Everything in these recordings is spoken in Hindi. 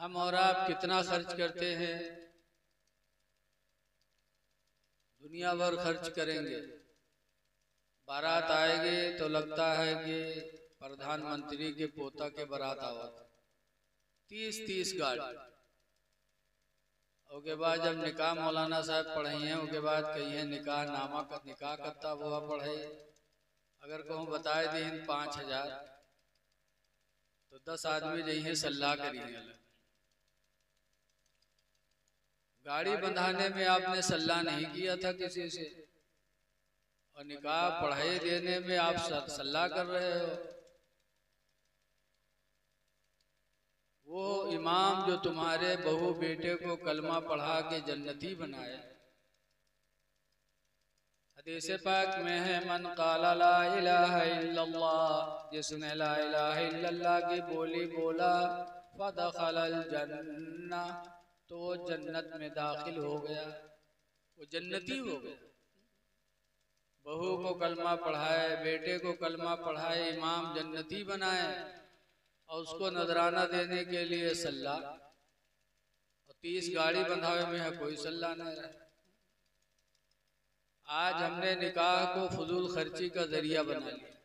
हम और आप कितना खर्च करते हैं? दुनिया भर खर्च करेंगे, बारात आएगी तो लगता है कि प्रधानमंत्री के पोता के बारात आवत, 30 गाड़ी। उसके बाद जब निकाह मौलाना साहब पढ़े हैं, उसके बाद कहिए निकाह नामा का निकाह करता हुआ पढ़े। अगर कहूँ बताए दी 5000 तो 10 आदमी जइए सलाह करिए। गाड़ी बंधाने में आपने सलाह नहीं किया था किसी से, और निकाह पढ़ाई देने में आप सलाह कर रहे हो। वो इमाम जो तुम्हारे बहू बेटे को कलमा पढ़ा के जन्नती बनाए, हदीस पाक में है मन काला ला इलाहा इल्लल्लाह, जिसने ला इलाहा इल्लल्लाह की बोली बोला, फदखलल जन्नह, तो वो जन्नत में दाखिल हो गया, वो जन्नती हो गया। बहू को कलमा पढ़ाए, बेटे को कलमा पढ़ाए, इमाम जन्नती बनाए, और उसको नजराना देने के लिए सल्ला, और 30 गाड़ी बंधावे में है, कोई सल्ला नहीं रहा। आज हमने निकाह को फजूल खर्ची का जरिया बना लिया।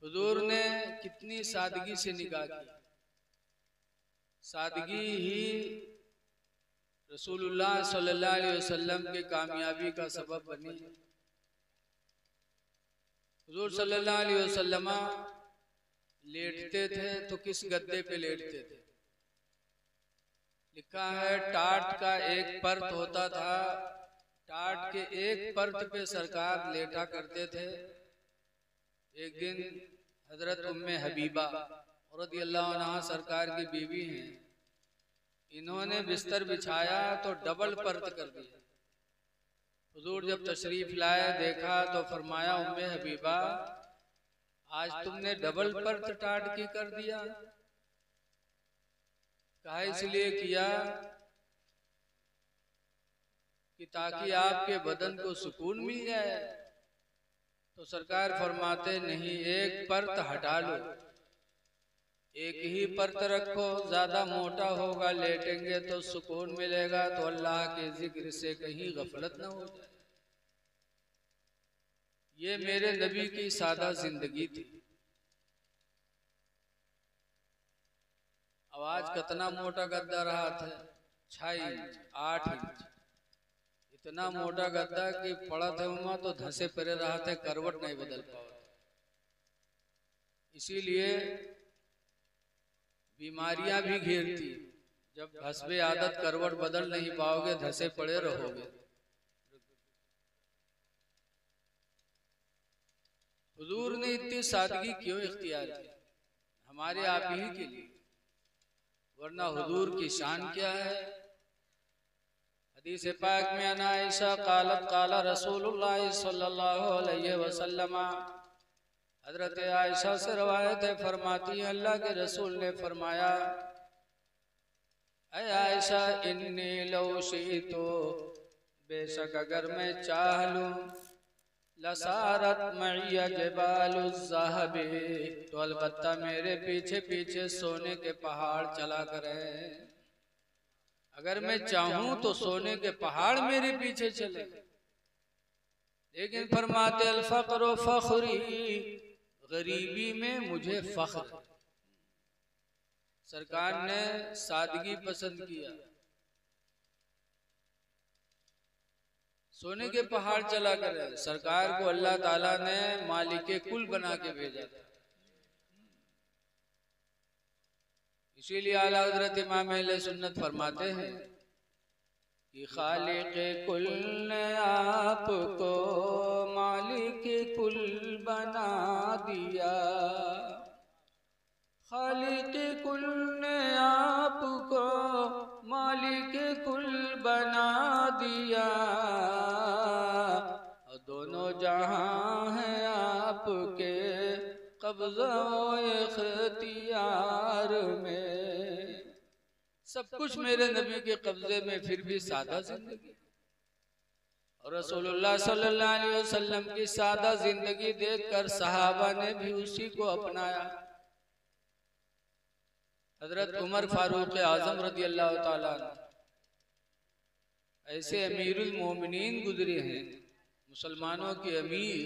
हुजूर ने कितनी सादगी से निकाह की, सादगी ही रसूलुल्लाह सल्लल्लाहु अलैहि वसल्लम के कामयाबी का सबब बनी। हुजूर सल्लल्लाहु अलैहि वसल्लम लेटते थे तो किस गद्दे पे लेटते थे? लिखा है टाट का एक परत होता था, टाट के एक परत पे सरकार लेटा करते थे। एक दिन हजरत उम्मे हबीबा रदियल्लाहु अन्हा सरकार की बीवी हैं, इन्होंने बिस्तर बिछाया तो डबल परत कर दिया। हुजूर जब तशरीफ लाए देखा तो फरमाया उम्मे हबीबा, आज तुमने डबल परत टाट की कर दिया। कहा इसलिए किया कि ताकि आपके बदन को सुकून मिल जाए। तो सरकार फरमाते नहीं, एक परत हटा लो, एक ही परत रखो, ज्यादा मोटा होगा, लेटेंगे तो सुकून मिलेगा, तो अल्लाह के जिक्र से कहीं गफलत न हो जाए। ये मेरे नबी की सादा जिंदगी थी। आवाज कितना मोटा गद्दा रहा था, 6 इंच 8 इंच, इतना मोटा गद्दा कि पड़ा था उमा तो धंसे पड़े रहा थे, करवट नहीं बदल पाओ। इसीलिए बीमारियां भी घेरती, जब हस्बे आदत करवट बदल नहीं पाओगे, धंसे पड़े रहोगे। हुजूर ने इतनी सादगी क्यों इख्तियार की? हमारे आप ही के लिए, वरना हुजूर की शान क्या है? हदीस पाक में अना आयशा कालत काला रसूलुल्लाह सल्लल्लाहु अलैहि वसल्लम, हजरत आयशा से रवायत है, फरमाती है अल्लाह के रसूल ने फरमाया, ऐ आयशा इन्नी लौ शिअतु, बेशक अगर मैं चाह लूं, लसारत मइया जबालुज़्ज़हब, तो अलबत्ता मेरे पीछे पीछे सोने के पहाड़ चला करें। अगर मैं चाहूं तो सोने के पहाड़ मेरे पीछे चले। लेकिन फरमाते अल फ़क़्रु फ़ख़्री, गरीबी में मुझे फख्र। सरकार ने सादगी पसंद किया, सोने के पहाड़ चला करे। सरकार को अल्लाह ताला ने मालिके कुल बना के भेजा था। इसीलिए आला हज़रत इमाम अहले सुन्नत फरमाते हैं कि खालिक़े कुल ने आपको मालिके कुल बना दिया, खालिक़े कुल ने आपको मालिके कुल बना दिया, और दोनों जहां हैं आपके कब्ज़ा इख्तियार में। सब कुछ मेरे नबी के कब्जे में, फिर भी सादा जिंदगी। और रसूलुल्लाह सल्लल्लाहु अलैहि वसल्लम की सादा जिंदगी देखकर सहाबा ने भी उसी को अपनाया। हजरत उमर फारूक आजम रज़ी अल्लाह ताला ऐसे अमीरुल मोमिनीन गुजरे हैं, मुसलमानों के अमीर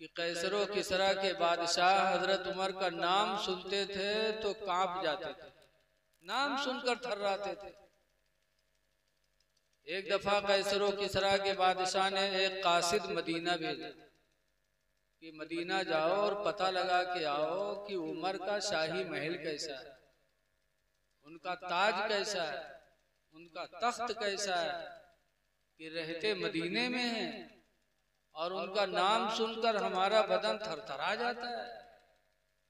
कि कैसरो किसरा के बादशाह हजरत उमर का नाम सुनते थे तो कांप जाते थे, नाम सुनकर थर्राते थे। एक दफा कैसरो किसरा के बादशाह ने एक कासिद मदीना भेजा कि मदीना जाओ और पता लगा के आओ कि उमर का शाही महल कैसा है, उनका ताज कैसा है, उनका तख्त कैसा है, कि रहते मदीने में हैं और उनका नाम सुनकर हमारा बदन थरथरा जाता है,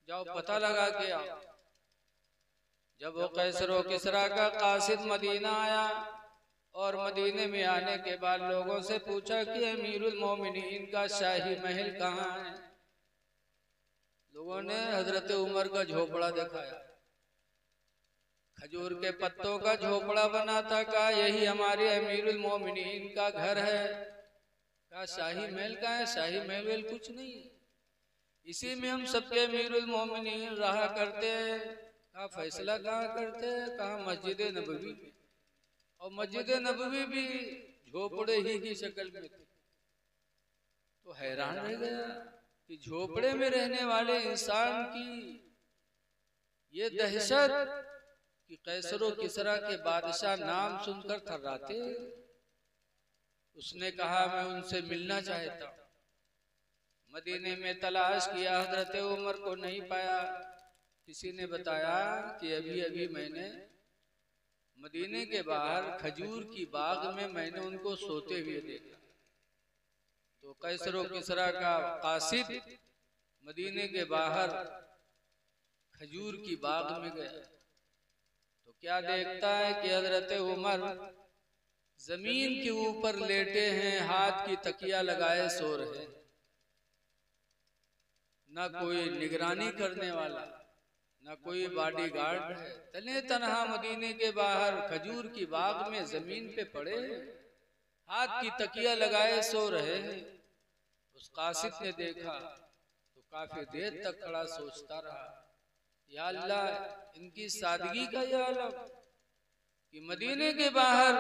जाओ पता लगा के आओ। जब वो कैसरो किसरा का कासिद मदीना आया और मदीने में आने के बाद लोगों से पूछा कि अमीरुल मोमिनीन का शाही महल कहाँ है, लोगों ने हजरत उमर का झोपड़ा दिखाया, खजूर के पत्तों का झोपड़ा बना था, कहा यही हमारे अमीरुल मोमिनीन का घर है। कहा शाही महल कहाँ है, शाही महल कुछ नहीं है, इसी में हम सबके अमीरुल मोमिनीन रहा करते हैं। कहा फैसला कहाँ करते हैं, कहा मस्जिद नबवी, और मस्जिद नबवी भी झोपड़े ही की शक्ल में थी। तो हैरान रह गया कि झोपड़े में रहने वाले इंसान की ये दहशत कि कैसरो किसरा के बादशाह नाम सुनकर थर्राते। उसने कहा मैं उनसे मिलना चाहता हूँ। मदीने में तलाश किया, हजरत उमर को नहीं पाया। किसी ने बताया कि अभी अभी मैंने मदीने के बाहर खजूर की बाग में मैंने उनको सोते हुए देखा। तो कैसरो किसरा का कासिद मदीने के बाहर खजूर की बाग में गया तो क्या देखता है कि हजरत उमर जमीन के ऊपर लेटे हैं, हाथ की तकिया लगाए सो रहे, ना कोई निगरानी करने वाला, ना कोई बॉडीगार्ड है, तने तनहा मदीने के बाहर खजूर की बाग में जमीन पे पड़े, हाथ की तकिया लगाए सो रहे हैं। उस कासिद ने देखा तो काफी देर तक खड़ा सोचता रहा, या अल्लाह इनकी सादगी का यह आलम कि मदीने के बाहर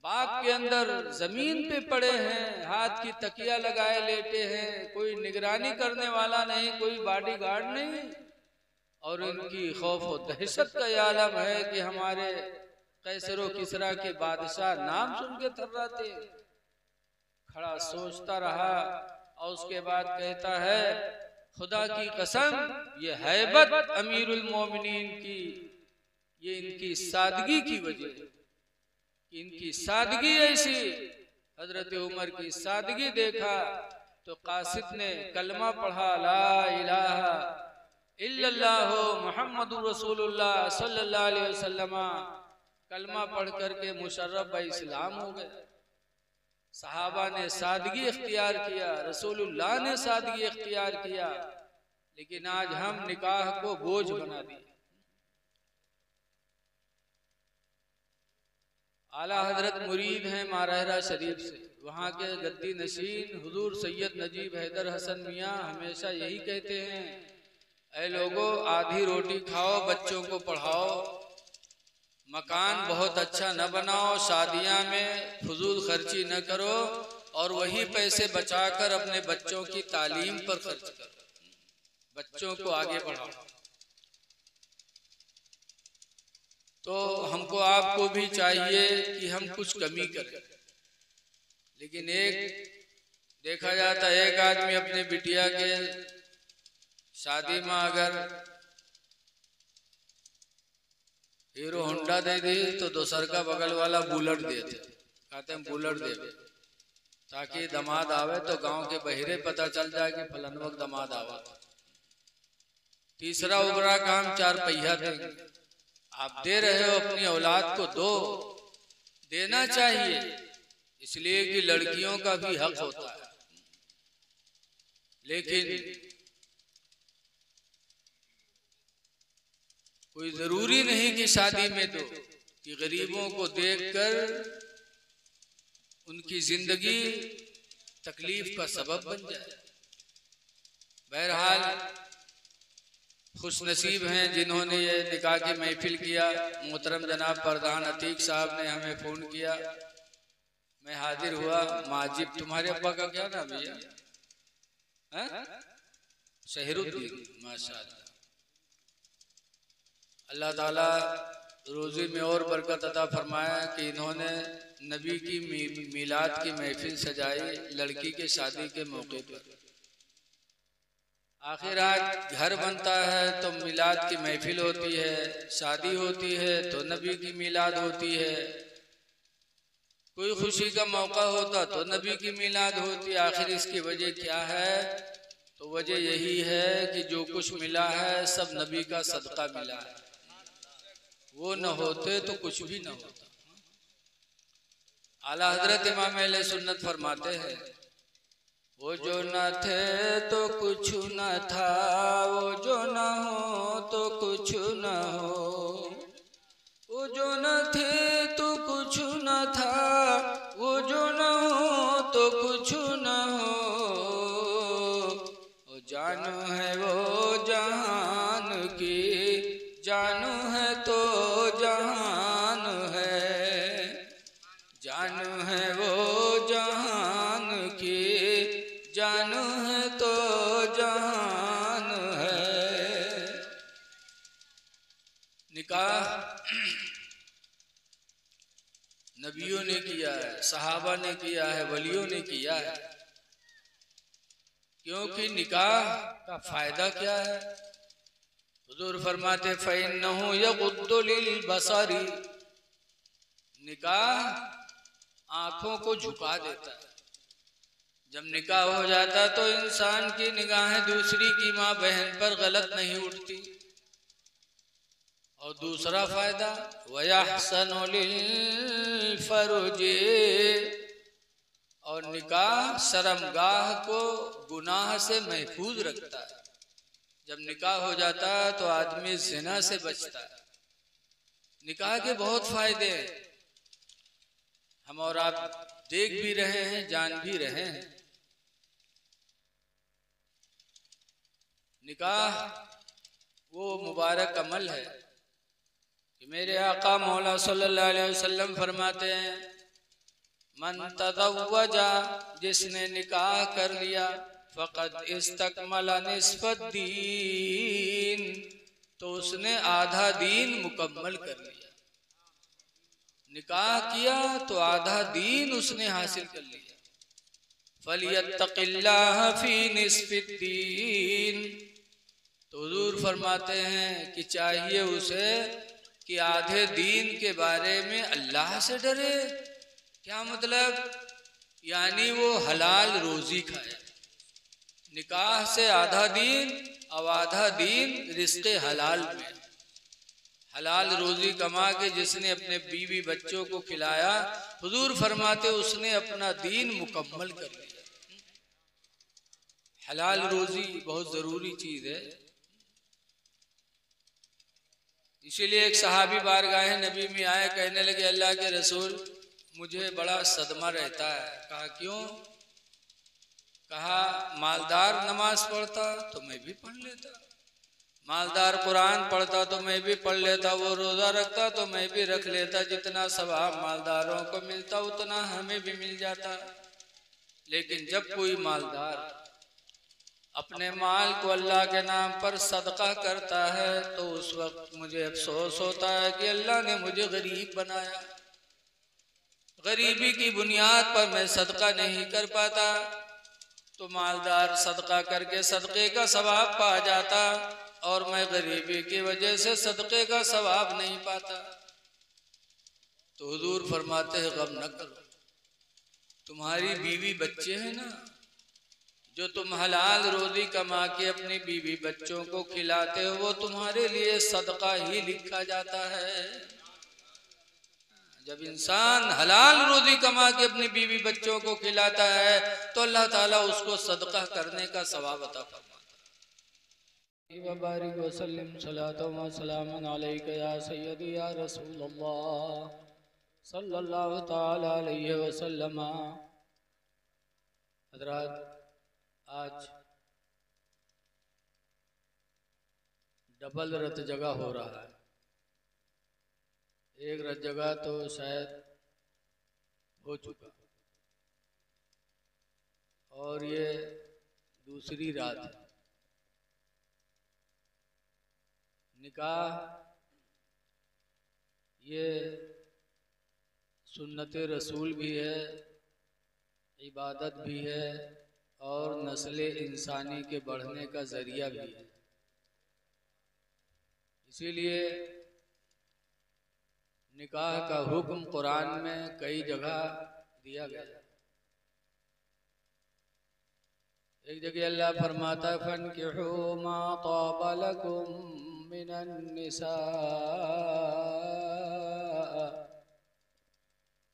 बाग के अंदर जमीन पे पड़े हैं, हाथ की तकिया लगाए लेटे हैं, कोई निगरानी करने वाला नहीं, कोई बॉडीगार्ड नहीं, और इनकी खौफ और दहशत का यह आलम है कि हमारे कैसरो किसरा के बादशाह नाम सुन के थर्राते। खड़ा सोचता रहा और उसके बाद कहता है खुदा की कसम ये हैबत अमीरुल मोमिनीन की, ये इनकी सादगी की वजह, इनकी सादगी ऐसी। हजरत उमर की सादगी देखा तो कासिद ने कलमा पढ़ा, ला इलाहा इल्लल्लाहु मुहम्मदुर रसूलुल्लाह सल्लल्लाहु अलैहि वसल्लम। कलमा पढ़ करके मुशर्रफ ब इस्लाम हो गए। सहाबा ने सादगी इख्तियार किया, रसूलुल्लाह ने सादगी इख्तियार किया, लेकिन आज हम निकाह को बोझ बना दिए। आला हजरत मुरीद हैं मारहरा शरीफ से, वहाँ के गद्दी नशीन हुजूर सैयद नजीब हैदर हसन मियाँ हमेशा यही कहते हैं, ऐ लोगों आधी रोटी खाओ, बच्चों को पढ़ाओ, मकान बहुत अच्छा न बनाओ, शादियां में फजूल खर्ची न करो, और वही पैसे बचाकर अपने बच्चों की तालीम पर खर्च करो, बच्चों को आगे बढ़ाओ। तो हमको आपको भी चाहिए कि हम कुछ कमी करें, लेकिन एक देखा जाता है एक आदमी अपने बिटिया के शादी में अगर हीरो होंडा दे दी तो दोसर का बगल वाला बुलेट देते, कहते हैं बुलेट दे, ताकि दामाद आवे तो गांव के बहिरे पता चल जाए कि फलन वक्त दामाद आवा। तीसरा उबरा काम 4 पहिया देंगे। आप दे रहे हो अपनी औलाद को दो, देना चाहिए, इसलिए कि लड़कियों का भी हक होता है। लेकिन कोई जरूरी नहीं कि शादी में दो, कि गरीबों को देखकर उनकी जिंदगी तकलीफ का सबब बन जाए। बहरहाल खुश नसीब हैं जिन्होंने ये निकाह की महफिल किया। मोहतरम जनाब प्रधान अतीक साहब ने हमें फ़ोन किया, मैं हाजिर हुआ। माजिब, तुम्हारे अब्बा का क्या नाम भैया? शहरुद्दीन, माशाअल्लाह। अल्लाह ताला रोज़ी में और बरकत अता फरमाया कि इन्होंने नबी की मिलाद की महफिल सजाई लड़की के शादी के मौके पर। आखिर आज घर बनता है तो मिलाद की महफिल होती है, शादी होती है तो नबी की मिलाद होती है, कोई खुशी का मौका होता तो नबी की मिलाद होती। आखिर इसकी वजह क्या है? तो वजह यही है कि जो कुछ मिला है सब नबी का सदका मिला है। वो न होते तो कुछ भी न होता। आला हजरत इमाम अहले सुन्नत फरमाते हैं, वो जो न थे तो कुछ न था, वो जो न हो तो कुछ न हो, वो जो न थे तो कुछ न था, वो जो न हो तो कुछ न हो, वो जानू है वो जहान की, जानू है तो जहान है, जानू है वो जहान की, जानू है तो जहान है। निकाह नबियों ने किया है, सहाबा ने किया है, वलियों ने किया है। क्योंकि निकाह का फायदा क्या है? हुजूर फरमाते फ़इन्नहु यग़ुद्दु लिल-बसरी, निकाह आंखों को झुका देता है। जब निकाह हो जाता तो इंसान की निगाहें दूसरी की माँ बहन पर गलत नहीं उठती। और दूसरा फायदा वयहसनु लिल-फरुजी, और निकाह शर्मगाह को गुनाह से महफूज रखता है। जब निकाह हो जाता है तो आदमी ज़िना से बचता है। निकाह के बहुत फायदे हैं, हम और आप देख भी रहे हैं, जान भी रहे हैं। निकाह वो मुबारक अमल है कि मेरे आका मौला सल्लल्लाहु अलैहि वसल्लम फरमाते हैं, मन तज़व्वजा, जिसने निकाह कर लिया, फ़क़द इस्तकमला निस्फ़द्दीन, तो उसने आधा दीन मुकम्मल कर लिया। निकाह किया तो आधा दीन उसने हासिल कर लिया। फ़लियत्तक़िल्लाह फ़ी निस्फ़िद्दीन, तो हुज़ूर फरमाते हैं कि चाहिए उसे कि आधे दीन के बारे में अल्लाह से डरे। क्या मतलब? यानी वो हलाल रोजी खाए। निकाह से आधा दीन और आधा दीन रिज़्क़े हलाल में, हलाल रोजी कमा के जिसने अपने बीवी बच्चों को खिलाया, हुजूर फरमाते उसने अपना दीन मुकम्मल कर लिया। हलाल रोजी बहुत जरूरी चीज है। इसीलिए एक सहाबी बारगाह नबी में आए, कहने लगे अल्लाह के रसूल मुझे बड़ा सदमा रहता है। कहा क्यों? कहा मालदार नमाज पढ़ता तो मैं भी पढ़ लेता, मालदार कुरान पढ़ता तो मैं भी पढ़ लेता, वो रोजा रखता तो मैं भी रख लेता, जितना सवाब मालदारों को मिलता उतना हमें भी मिल जाता। लेकिन जब कोई मालदार अपने माल को अल्लाह के नाम पर सदका करता है तो उस वक्त मुझे अफसोस होता है कि अल्लाह ने मुझे गरीब बनाया, गरीबी की बुनियाद पर मैं सदका नहीं कर पाता, तो मालदार सदका करके सदक़े का सवाब पा जाता और मैं गरीबी की वजह से सदक़े का सवाब नहीं पाता। तो हुजूर फरमाते हैं गम न करो, तुम्हारी बीवी बच्चे हैं ना, जो तुम हलाल रोजी कमा के अपनी बीवी बच्चों को खिलाते हो वो तुम्हारे लिए सदका ही लिखा जाता है। जब इंसान हलाल रोजी कमा के अपनी बीवी बच्चों को खिलाता है तो अल्लाह ताला उसको सदका करने का सवाब अता फरमाता है। बारिक वसल्लम सलातो व सलामन अलैका या सय्यदी या रसूलल्लाह सल्लल्लाहु ताला अलैहि वसल्लम। हज़रात, आज डबल रत जगह हो रहा है। एक रत जगह तो शायद हो चुका और ये दूसरी रात है। निकाह ये सुन्नत रसूल भी है, इबादत भी है और नस्ल इंसानी के बढ़ने का जरिया भी है। इसीलिए निकाह का हुक्म कुरान में कई जगह दिया गया है। एक जगह अल्लाह फरमाता है फन्किहू मा ताबा लकुम मिनन निसा,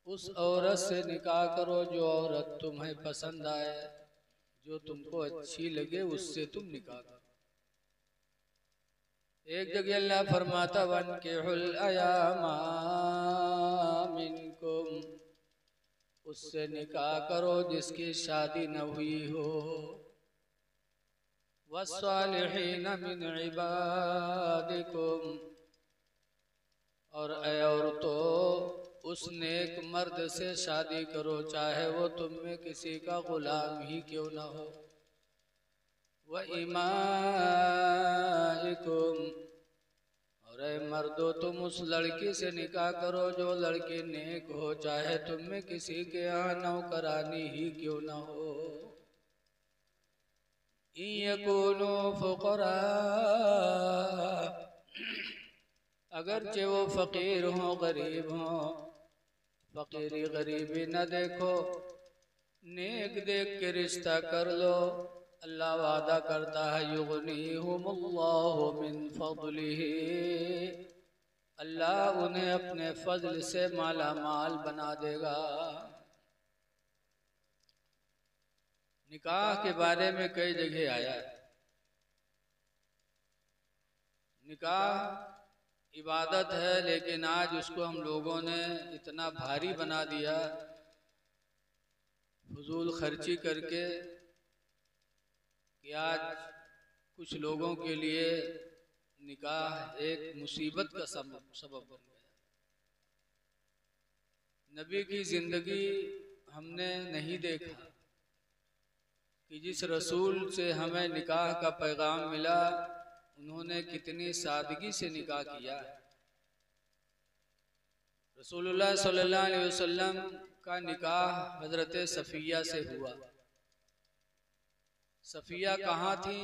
उस औरत से निकाह करो जो औरत तुम्हें पसंद आए, जो तुमको अच्छी लगे उससे तुम निकाह करो। एक जगह अल्लाह फरमाता वन्किहुल अयामा मिनकुम, उससे निकाह करो जिसकी शादी न हुई हो। वस्सालिहीन मिन इबादिकुम, और ऐ औरतों उस नेक मर्द से शादी करो चाहे वो तुम में किसी का गुलाम ही क्यों न हो। व इमाइकुम, और ऐ मर्दो तुम उस लड़की से निकाह करो जो लड़की नेक हो चाहे तुम में किसी के यहाँ नौकरानी ही क्यों न हो। इन यकूनु फुकरा, अगरचे वो फकीर हों गरीब हों, फकीरी गरीबी न देखो, नेक देख के रिश्ता कर लो। अल्लाह वादा करता है युगनीहुमुल्लाहु मिन फज़लिही, अल्लाह उन्हें अपने फजल से माला माल बना देगा। निकाह के बारे में कई जगह आया है। निकाह इबादत है लेकिन आज उसको हम लोगों ने इतना भारी बना दिया फजूल खर्ची करके कि आज कुछ लोगों के लिए निकाह एक मुसीबत का सबब बन गया। नबी की जिंदगी हमने नहीं देखा कि जिस रसूल से हमें निकाह का पैगाम मिला उन्होंने कितनी सादगी से निकाह किया। रसूलुल्लाह सल्लल्लाहु अलैहि वसल्लम का निकाह हजरत सफिया से हुआ। सफिया कहाँ थी?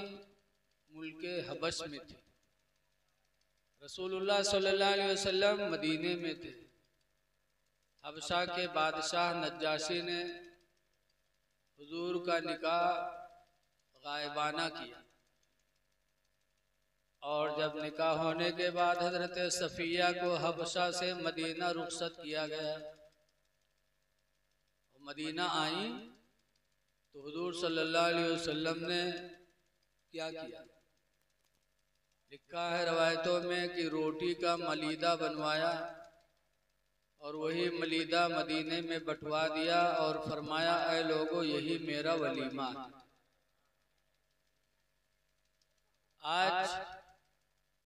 मुल्के हबश में थी। रसूलुल्लाह सल्लल्लाहु अलैहि वसल्लम मदीने में थे। हबशा के बादशाह नज्जाशी ने हुजूर का निकाह गायबाना किया और जब निकाह होने के बाद हजरत सफिया को हबशा से मदीना रुखसत किया गया। मदीना आई तो हुजूर सल्लल्लाहु अलैहि वसल्लम ने क्या किया? लिखा है रवायतों में कि रोटी का मलीदा बनवाया और वही मलीदा मदीने में बंटवा दिया और फरमाया ऐ लोगों यही मेरा वलीमा है। आज